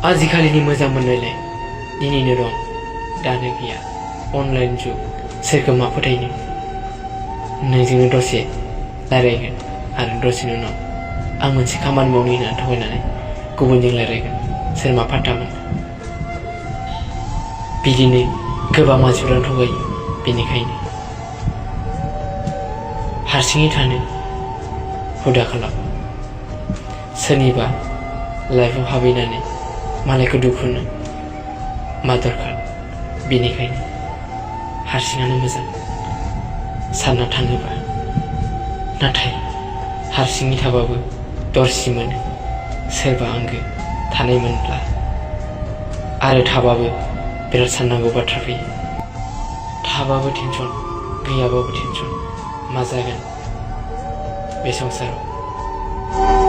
आजिखालिनि मोजां मोनलायनाय दिनैनो दं दानो गैया अनलाइन जुग सोरखौ मा फोथायनो नोंजोंनो दसे रायलायगोन आरो दसेनि उनाव आं मोनसे खामानि मावनो होननानै थगायनानै गुबुनजों रायलायगोन सोर मा फात्ता मोनो बिदिनो गोबां मानसिफोरानो थगायो बेनिखायनो हारसिङै थानो हुदा खालाम सोरनिबा लाइफआव हाबैनानै मालायखौ दुखु होनो मा दरखार बेनिखायनो हारसिङानो मोजां सानना थाङोबा नाथाय हारसिङै थाबाबो दरसि मोनो सोरबा आंगो थानायमोनब्ला आरो थाबाबो बिराद साननांगौ बाथ्रा फैयो थाबाबो टेनसन गैयाबाबो टेनसन मा जागोन बे संसाराव